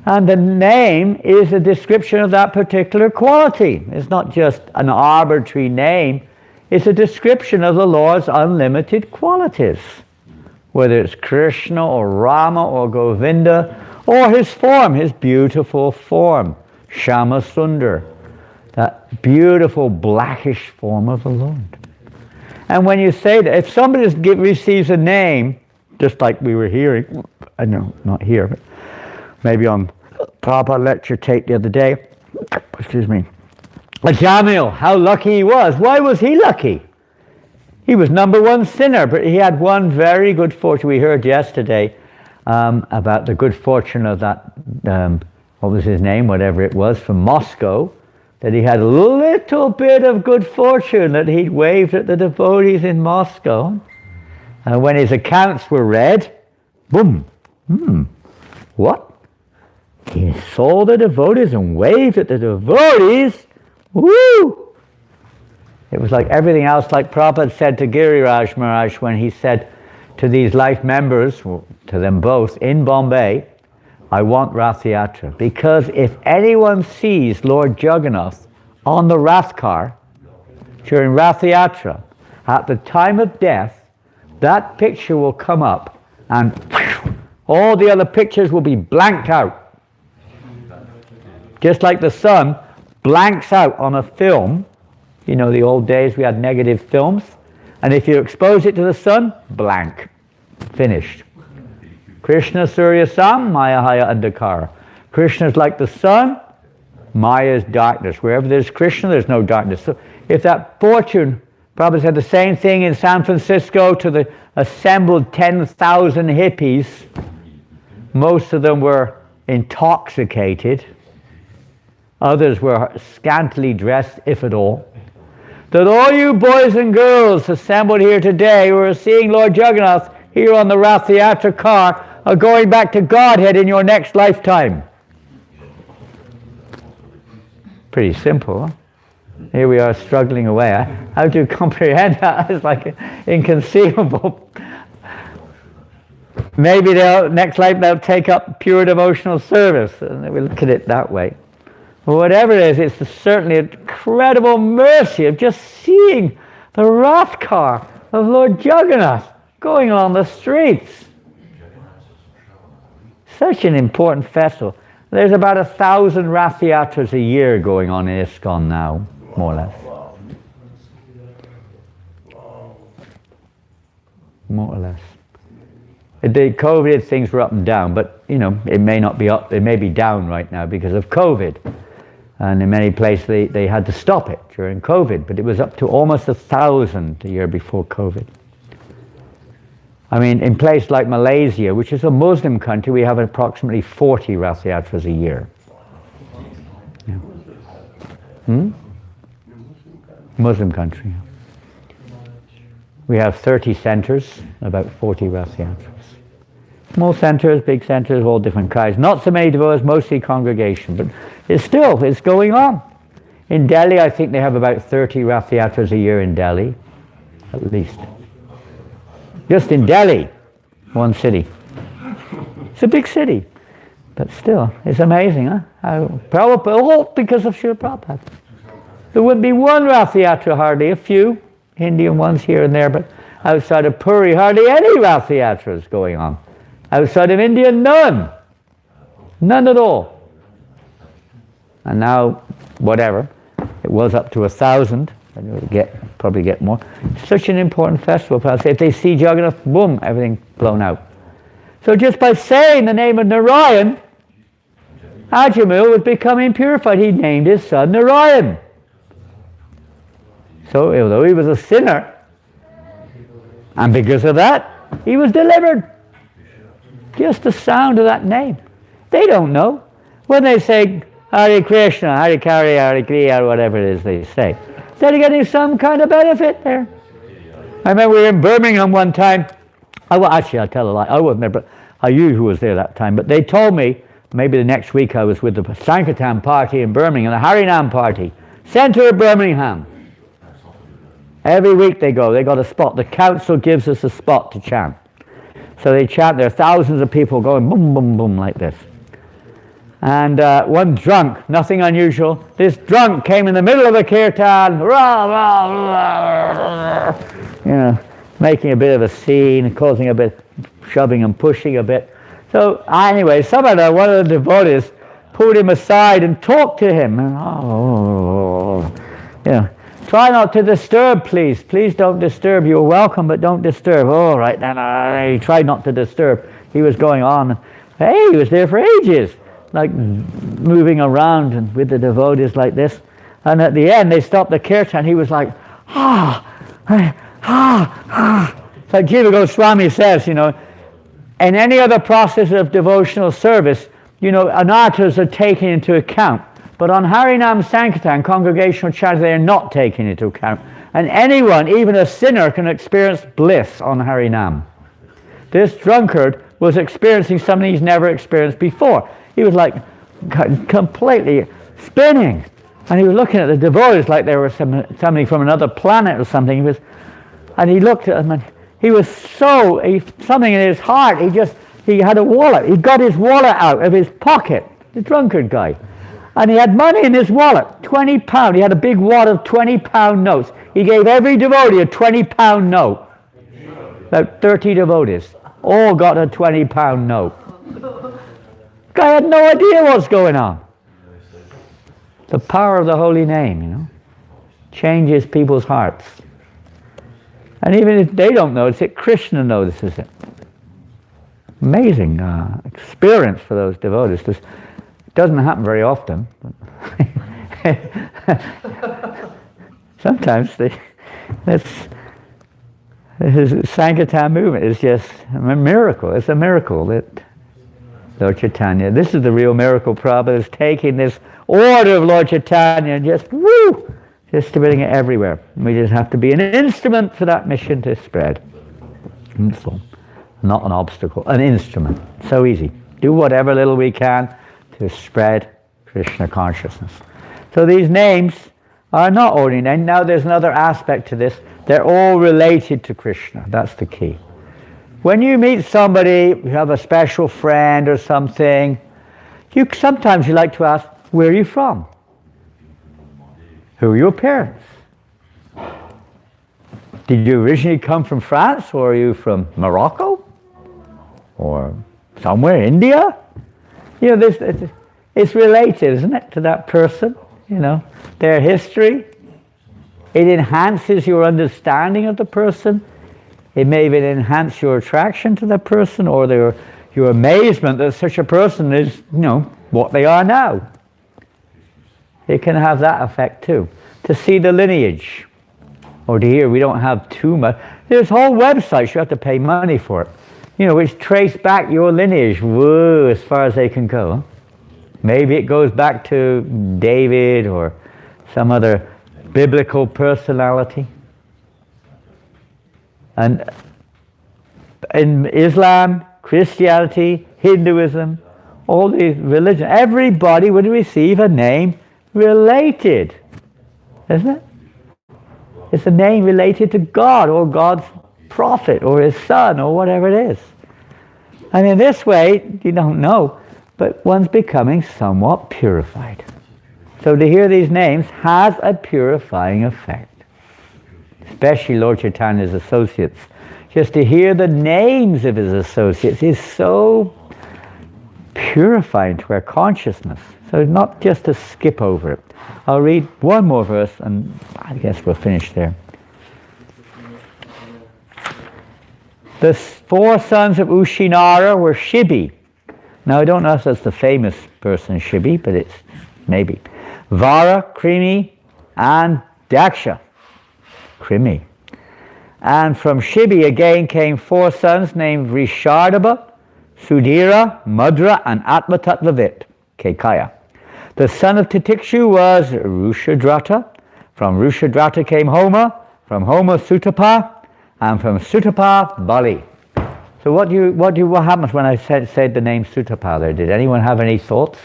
And the name is a description of that particular quality. It's not just an arbitrary name. It's a description of the Lord's unlimited qualities. Whether it's Krishna or Rama or Govinda, or his form, his beautiful form, Shama Sundar, that beautiful blackish form of the Lord. And when you say that, if somebody receives a name, just like we were hearing, I know, not here, but maybe on Prabhupada lecture tape the other day, excuse me, Jamil, how lucky he was. Why was he lucky? He was number one sinner, but he had one very good fortune. We heard yesterday about the good fortune of that, what was his name, whatever it was, from Moscow, that he had a little bit of good fortune that he'd waved at the devotees in Moscow. And when his accounts were read, boom, what? He saw the devotees and waved at the devotees. Woo! It was like everything else, like Prabhupada said to Giriraj Maharaj when he said to these life members, to them both, in Bombay, I want Rath Yatra. Because if anyone sees Lord Jagannath on the Rath car during Rath Yatra, at the time of death, that picture will come up and all the other pictures will be blanked out. Just like the sun blanks out on a film. You know, the old days we had negative films. And if you expose it to the sun, blank. Finished. Krishna Surya Sam, Maya Haya Andhakara. Krishna's like the sun, Maya is darkness. Wherever there's Krishna, there's no darkness. So if that fortune, Prabhupada said the same thing in San Francisco to the assembled 10,000 hippies. Most of them were intoxicated. Others were scantily dressed, if at all. That all you boys and girls assembled here today who are seeing Lord Jagannath here on the Rath Yatra car are going back to Godhead in your next lifetime. Pretty simple, huh? Here we are struggling away. How do you comprehend that? It's like inconceivable. Maybe next life they'll take up pure devotional service, and we look at it that way. But whatever it is, it's certainly an incredible mercy of just seeing the Rath car of Lord Jagannath going on the streets. Such an important festival. There's about 1,000 Rath Yatras a year going on in ISKCON now, more or less. More or less. The COVID things were up and down, but you know, it may not be up, it may be down right now because of COVID. And in many places they had to stop it during COVID, but it was up to almost 1,000 the year before COVID. I mean, in places like Malaysia, which is a Muslim country, we have approximately 40 Rath Yatras a year. Yeah. Muslim country. We have 30 centers, about 40 Rath Yatras. Small centers, big centers, all different kinds. Not so many devotees, mostly congregation, but it's going on. In Delhi, I think they have about 30 Rath Yatras a year in Delhi, at least. Just in Delhi, one city. It's a big city, but still, it's amazing, huh? All because of Srila Prabhupada. There wouldn't be one Rath Yatra, hardly, a few Indian ones here and there, but outside of Puri, hardly any Rath Yatras going on. Outside of India, none. None at all. And now, whatever, it was up to 1,000, and it'll probably get more. It's such an important festival. If they see Jagannath, boom, everything blown out. So just by saying the name of Narayan, Ajamil was becoming purified. He named his son Narayan. So although he was a sinner, and because of that, he was delivered. Just the sound of that name. They don't know. When they say Hare Krishna, Hare Kari, Hare Kriya, or whatever it is they say, they're getting some kind of benefit there. I remember we were in Birmingham one time. Actually, I'll tell a lie. I wasn't there, but I knew who was there that time. But they told me, maybe the next week I was with the Sankirtan party in Birmingham, the Harinam party, centre of Birmingham. Every week they go. They got a spot. The council gives us a spot to chant. So they chant. There are thousands of people going boom, boom, boom like this. And one drunk, nothing unusual. This drunk came in the middle of the kirtan, rah, rah, rah, you know, making a bit of a scene, causing a bit, shoving and pushing a bit. So anyway, one of the devotees pulled him aside and talked to him. Try not to disturb, please. Please don't disturb. You're welcome, but don't disturb. All right, then he tried not to disturb. He was going on. Hey, he was there for ages, like moving around and with the devotees like this. And at the end, they stopped the kirtan. He was like, It's like Jiva Goswami says, you know, in any other process of devotional service, you know, anarthas are taken into account. But on Harinam Sankirtan, congregational chant, they are not taken into account. And anyone, even a sinner, can experience bliss on Harinam. This drunkard was experiencing something he's never experienced before. He was like completely spinning. And he was looking at the devotees like they were somebody from another planet or something. And he looked at them and he was something in his heart. He had a wallet. He got his wallet out of his pocket, the drunkard guy. And he had money in his wallet, £20. He had a big wad of £20 notes. He gave every devotee a £20 note. About 30 devotees all got a £20 note. Guy had no idea what's going on. The power of the holy name, you know, changes people's hearts. And even if they don't notice it, Krishna notices it. Amazing experience for those devotees. It doesn't happen very often. Sometimes this Sankirtan movement is just a miracle. It's a miracle that Lord Chaitanya, this is the real miracle. Prabhupada is taking this order of Lord Chaitanya and just spreading it everywhere. We just have to be an instrument for that mission to spread. So, not an obstacle, an instrument. So easy. Do whatever little we can to spread Krishna consciousness. So these names are not ordinary. And now there's another aspect to this. They're all related to Krishna. That's the key. When you meet somebody, you have a special friend or something, sometimes you like to ask, where are you from? Who are your parents? Did you originally come from France, or are you from Morocco? Or somewhere, India? You know, it's related, isn't it, to that person? You know, their history. It enhances your understanding of the person. It may even enhance your attraction to the person, or your amazement that such a person is, what they are now. It can have that effect too. To see the lineage, or to hear we don't have too much. There's whole websites you have to pay money for it, which trace back your lineage, as far as they can go. Huh? Maybe it goes back to David or some other biblical personality. And in Islam, Christianity, Hinduism, all these religions, everybody would receive a name related, isn't it? It's a name related to God or God's prophet or his son or whatever it is. And in this way, you don't know, but one's becoming somewhat purified. So to hear these names has a purifying effect. Especially Lord Chaitanya's associates. Just to hear the names of his associates is so purifying to our consciousness. So not just to skip over it. I'll read one more verse and I guess we'll finish there. The 4 sons of Ushinara were Shibi. Now I don't know if that's the famous person Shibi, but it's maybe. Vara, Krimi, and Daksha. Krimi. And from Shibi again came 4 sons named Rishardaba, Sudhira, Mudra, and Atmatatvavit, Kekaya. The son of Titikshu was Rushadrata. From Rushadrata came Homa. From Homa, Sutapa. And from Sutapa, Bali. So what happens when I said the name Sutapa there? Did anyone have any thoughts?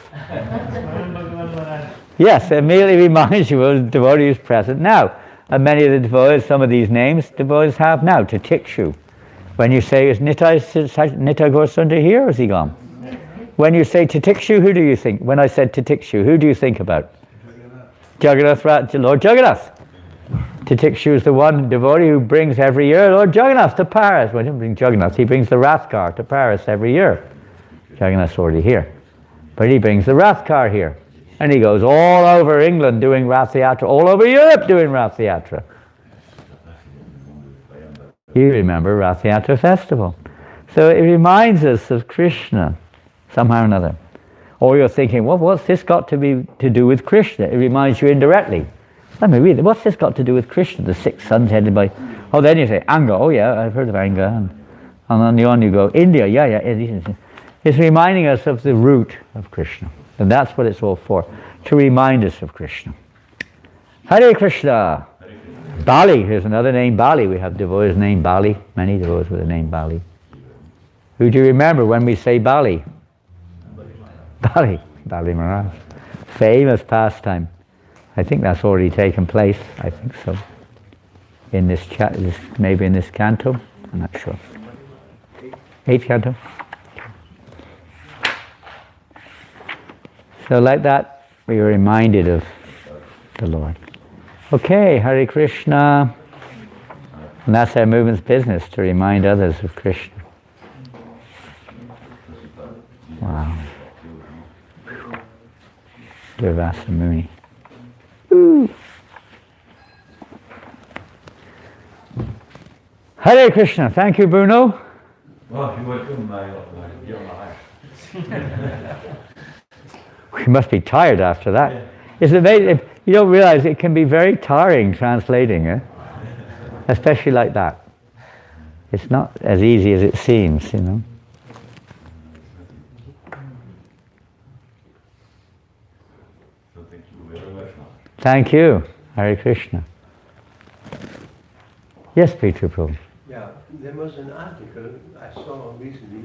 Yes, it immediately reminds you of the devotees present now. And many of the devotees, some of these names, devotees have now, Titikshu. When you say, is Nitai Gorsunda here, or is he gone? When you say Titikshu, who do you think? When I said Titikshu, who do you think about? Jagannath, Lord Jagannath. Titikshu is the one devotee who brings every year Lord Jagannath to Paris. Well, he didn't bring Jagannath, he brings the Rath car to Paris every year. Jagannath's already here. But he brings the Rath car here. And he goes all over England doing Rath Yatra, all over Europe doing Rath Yatra. You remember Rath Yatra festival. So it reminds us of Krishna, somehow or another. Or you're thinking, well, what's this got to do with Krishna? It reminds you indirectly. Let me read it. What's this got to do with Krishna? The 6 sons headed by... Oh, then you say, Anga. Oh, yeah, I've heard of Anga. And on the on you go, India. Yeah. It's reminding us of the root of Krishna. And that's what it's all for. To remind us of Krishna. Hare Krishna. Bali. Here's another name, Bali. We have devotees named Bali. Many devotees with the name Bali. Who do you remember when we say Bali? Bali Maharaj. Famous pastime. I think that's already taken place. I think so. In this maybe in this canto. I'm not sure. 8th canto. So like that, we are reminded of the Lord. Okay, Hare Krishna. And that's our movement's business, to remind others of Krishna. Wow. Durvasa Muni. Ooh. Hare Krishna. Thank you, Bruno. Oh, you're welcome, my dear Maharaj. We must be tired after that. Yeah. It's amazing. You don't realize it can be very tiring translating, especially like that. It's not as easy as it seems, So thank you very much. Thank you. Hare Krishna. Yes, Peter Prabhu. Yeah, there was an article I saw recently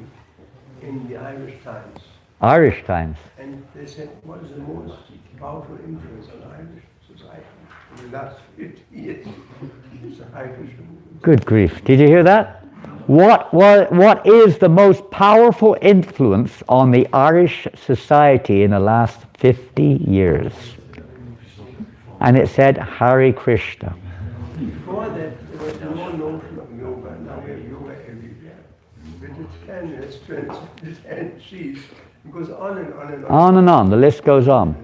in the Irish Times. Irish Times. And they said, what is the most powerful influence on Irish society in the last 50 years? It's the Hare Krishna movement. Good grief. Did you hear that? What is the most powerful influence on the Irish society in the last 50 years? And it said Hare Krishna. Before that, there was no notion of yoga. Now we have yoga everywhere. But it can strength, and sheath. It goes on and on and on. On and on. The list goes on.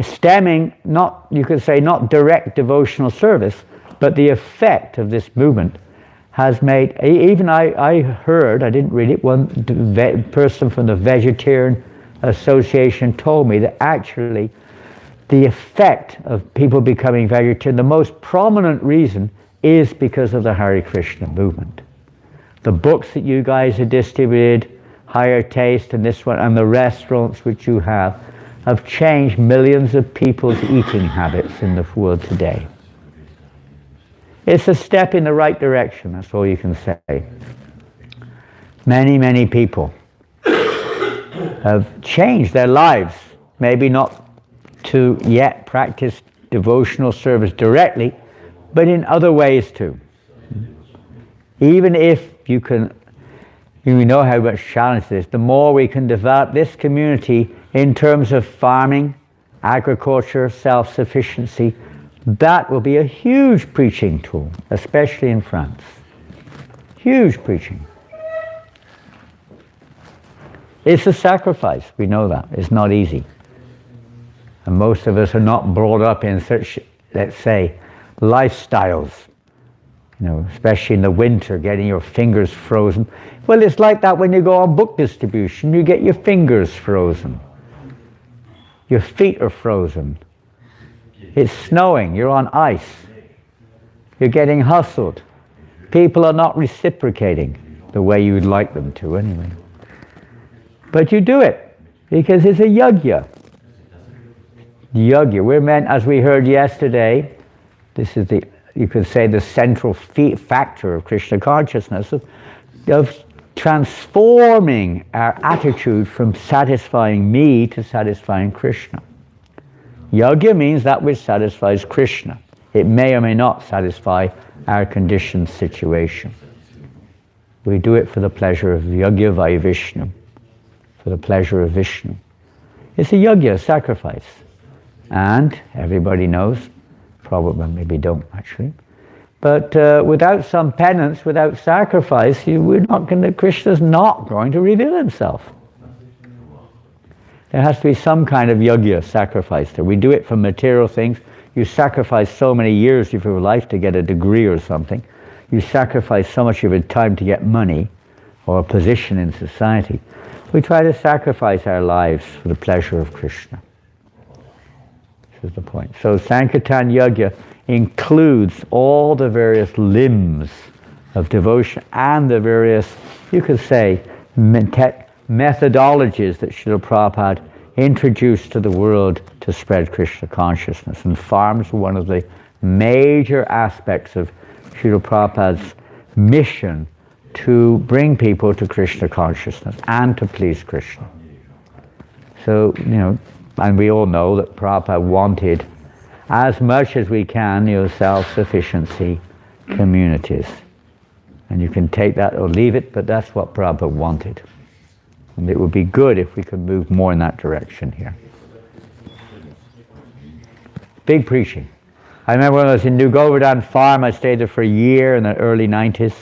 Stemming, you could say, not direct devotional service, but the effect of this movement has made, even I heard, I didn't read it, one person from the Vegetarian Association told me that actually the effect of people becoming vegetarian, the most prominent reason is because of the Hare Krishna movement. The books that you guys have distributed, Higher Taste and this one, and the restaurants which you have changed millions of people's eating habits in the world today. It's a step in the right direction, that's all you can say. Many, many people have changed their lives, maybe not to yet practice devotional service directly, but in other ways too. Even if you can, we know how much challenge it is, the more we can develop this community in terms of farming, agriculture, self-sufficiency, that will be a huge preaching tool, especially in France. Huge preaching. It's a sacrifice, we know that. It's not easy. And most of us are not brought up in such, let's say, lifestyles. You know, especially in the winter, getting your fingers frozen. Well, it's like that when you go on book distribution, you get your fingers frozen. Your feet are frozen. It's snowing, you're on ice. You're getting hustled. People are not reciprocating the way you would like them to anyway. But you do it because it's a yagya. Yagya, we're meant, as we heard yesterday, this is the, you could say, the central factor of Krishna consciousness, of transforming our attitude from satisfying me to satisfying Krishna. Yagya means that which satisfies Krishna. It may or may not satisfy our conditioned situation. We do it for the pleasure of Yagya Vai Vishnu, for the pleasure of Vishnu. It's a yagya, sacrifice. And everybody knows, probably maybe don't actually, but without some penance, without sacrifice, Krishna's not going to reveal himself. There has to be some kind of yagya, sacrifice there. We do it for material things. You sacrifice so many years of your life to get a degree or something. You sacrifice so much of your time to get money or a position in society. We try to sacrifice our lives for the pleasure of Krishna. This is the point. So Sankirtan Yagya includes all the various limbs of devotion and the various, you could say, methodologies that Srila Prabhupada introduced to the world to spread Krishna consciousness. And farms were one of the major aspects of Srila Prabhupada's mission to bring people to Krishna consciousness and to please Krishna. So, you know, and we all know that Prabhupada wanted, as much as we can, self-sufficiency communities. And you can take that or leave it, but that's what Prabhupada wanted. And it would be good if we could move more in that direction here. Big preaching. I remember when I was in New Govardhan Farm, I stayed there for a year in the early 90s.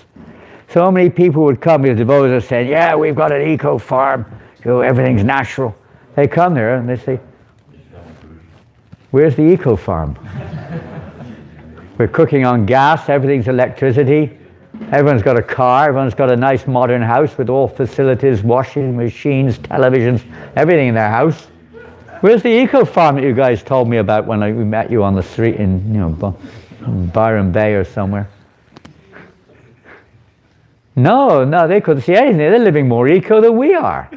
So many people would come, the devotees saying, yeah, we've got an eco farm, everything's natural. They come there and they say, where's the eco farm? We're cooking on gas, everything's electricity. Everyone's got a car, everyone's got a nice modern house with all facilities, washing machines, televisions, everything in their house. Where's the eco farm that you guys told me about when we met you on the street in, Byron Bay or somewhere? No, they couldn't see anything. They're living more eco than we are.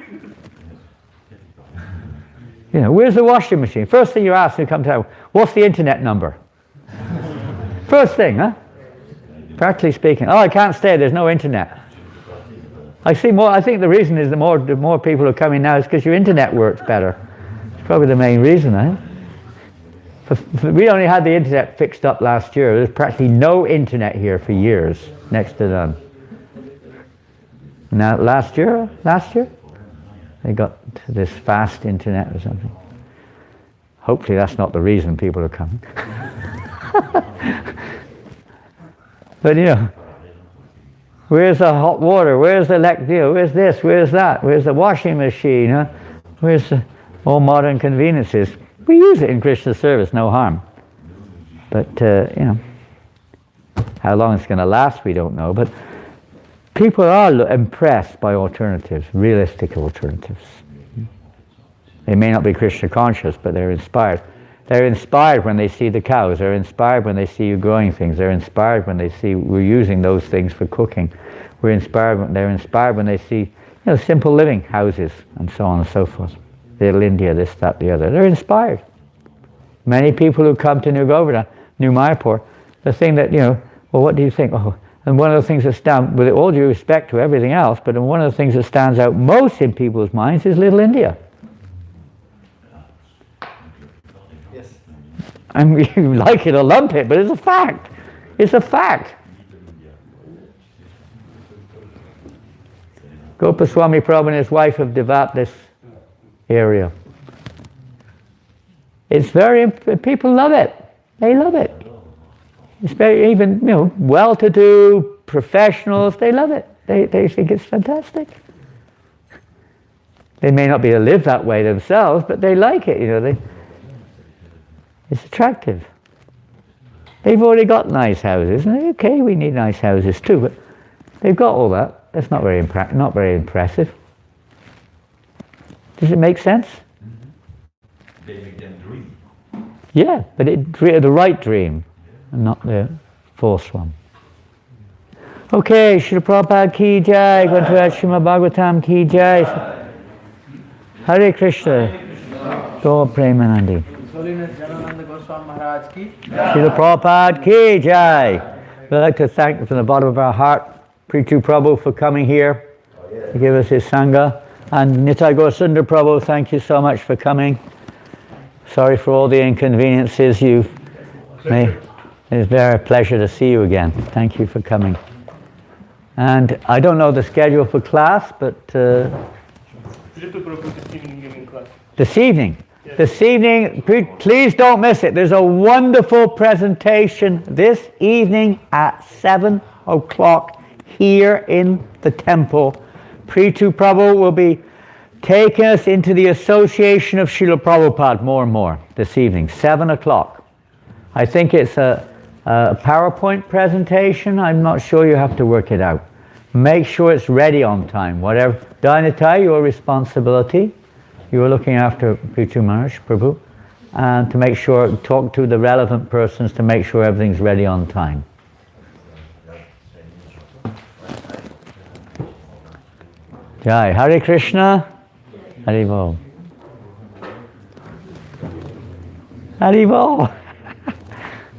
Where's the washing machine? First thing you ask when you come to town, what's the internet number? First thing, huh? Practically speaking. Oh, I can't stay, there's no internet. I think the reason is the more people are coming now is because your internet works better. It's probably the main reason, eh? We only had the internet fixed up last year. There's practically no internet here for years, next to none. Now, last year, they got this fast internet or something. Hopefully that's not the reason people are coming. But where's the hot water? Where's the where's this? Where's that? Where's the washing machine? Huh? Where's all modern conveniences? We use it in Krishna service, no harm. But How long it's going to last, we don't know. But people are impressed by alternatives, realistic alternatives. They may not be Krishna conscious, but they're inspired. They're inspired when they see the cows. They're inspired when they see you growing things. They're inspired when they see we're using those things for cooking. They're inspired when they see, simple living houses and so on and so forth. Little India, this, that, the other. They're inspired. Many people who come to New Govardhan, New Mayapur, the thing that, well, what do you think? Oh, and one of the things that stands, with all due respect to everything else, but one of the things that stands out most in people's minds is Little India. Yes. I mean, you like it or lump it, but it's a fact. It's a fact. Gopaswami Prabhu and his wife have developed this area. It's people love it. They love it. It's even, well-to-do professionals, they love it. They think it's fantastic. They may not be able to live that way themselves, but they like it, it's attractive. They've already got nice houses, and okay, we need nice houses too, but they've got all that. That's not very impressive. Does it make sense? They make them dream. Yeah, but the right dream, and not the false one. Okay, Srila Prabhupada ki jai, Granthavad Srimad Bhagavatam ki jai. Hare Krishna. Gaur Premanandi. Srila Prabhupada ki jai. We'd like to thank from the bottom of our heart Prithu Prabhu for coming here to give us his Sangha. And Nitai Gaur Sundar Prabhu, thank you so much for coming. Sorry for all the inconveniences you've made. It's a very pleasure to see you again. Thank you for coming. And I don't know the schedule for class, but this evening, please don't miss it. There's a wonderful presentation this evening at 7 o'clock here in the temple. Prithu Prabhu will be taking us into the association of Srila Prabhupada more and more this evening, 7 o'clock. I think it's a PowerPoint presentation. I'm not sure, you have to work it out. Make sure it's ready on time. Whatever. Dainatai, your responsibility. You are looking after Prithu Maharaj, Prabhu. And to make sure, talk to the relevant persons to make sure everything's ready on time. Jai. Hare Krishna. Hare Bol. Hare Bol.